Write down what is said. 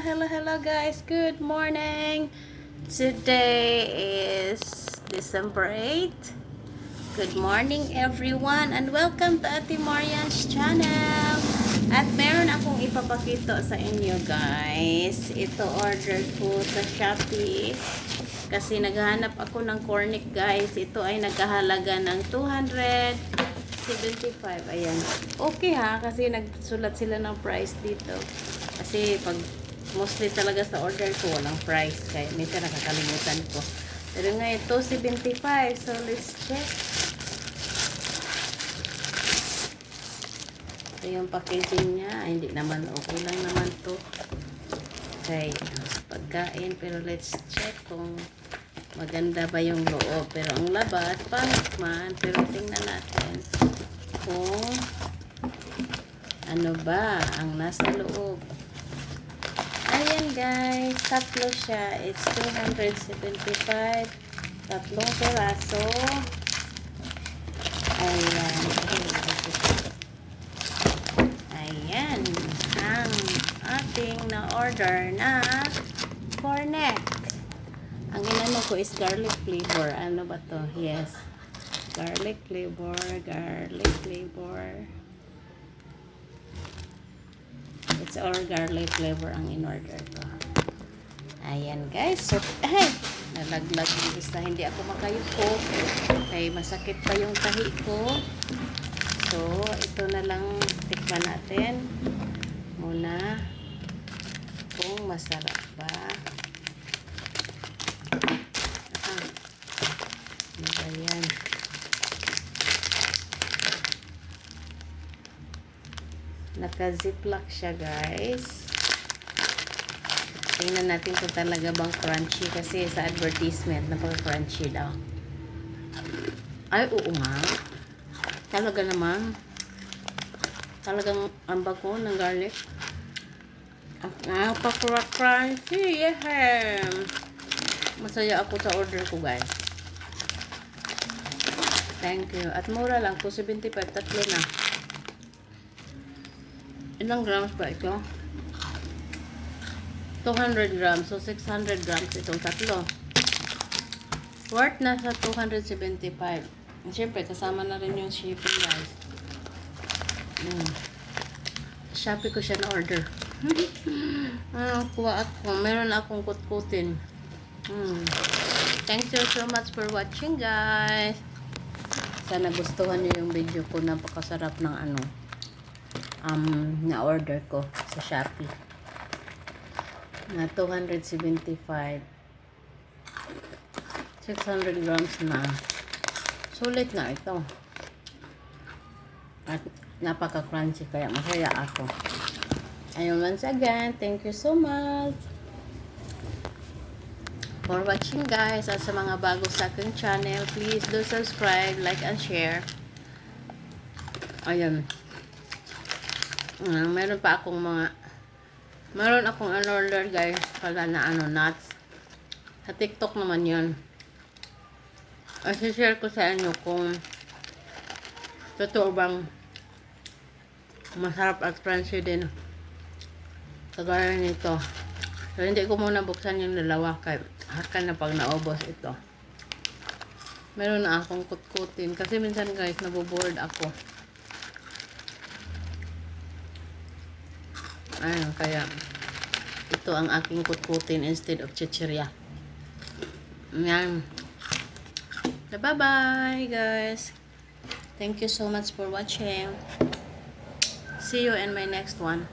hello guys. Good morning. Today is December 8th. Good morning everyone and welcome to Ate Marian's channel. At meron akong ipapakita sa inyo guys. Ito order ko sa Shopee. Kasi naghahanap ako ng cornic guys. Ito ay nagkahalaga ng 275. Ayan. Okay ha, kasi nagsulat sila ng price dito. Kasi pag mostly talaga sa order ko, walang price. Kaya minsan nakakalimutan ko. Pero ngayon, 275. So, let's check. Ito yung packaging niya. Ay, hindi naman. Okay lang naman to. Okay. Pagkain. Pero let's check kung maganda ba yung loob. Pero ang labas, pangit man. Pero tingnan natin kung ano ba ang nasa loob. Ayan guys, tatlo siya. It's 275. Tatlong peraso. Ayan. Ayan. Ang ating na-order na cornet. Ang inano ko is garlic flavor. Ano ba to? Yes. Garlic flavor. Garlic flavor. It's all garlic flavor ang in-order ko. Ayan guys. So, ay, nalaglag dito sa hindi ako makayuko. Okay, masakit pa yung tahi ko. So, ito na lang tikman natin. Muna kung masarap ba. Ano ba yan? Naka-ziplock siya guys. Tingnan natin kung talaga bang crunchy. Kasi sa advertisement, napaka-crunchy daw. Ay, oo nga. Talaga naman. Talagang ang bago ng garlic. Napaka-crunchy. Yeah. Masaya ako sa order ko guys. Thank you. At mura lang. 275. Tatlo na. Ilang grams ba ito? 200 grams. So, 600 grams itong tatlo. Worth na sa 275. Siyempre, kasama na rin yung shipping, guys. Shopee ko siya na order. Kuha ako. Meron akong kutkutin. Thank you so much for watching, guys. Sana gustuhan niyo yung video ko. Napakasarap ng na-order ko sa Shopee na 275 600 grams na sulit na ito at napaka-crunchy kaya masaya ako. Ayun, once again, thank you so much for watching guys. At sa mga bago sa aking channel, please do subscribe, like and share. Ayun. Meron akong order guys pala na nuts sa TikTok naman yun. I-share ko sa inyo kung totoo bang masarap at crunchy din kagaya nito. So hindi ko muna buksan yung dalawa kaya haka na pag naubos ito. Meron na akong kutkutin kasi minsan guys naboboard ako. Ayun, kaya ito ang aking kutkutin instead of chichirya. Yan. Bye-bye, guys. Thank you so much for watching. See you in my next one.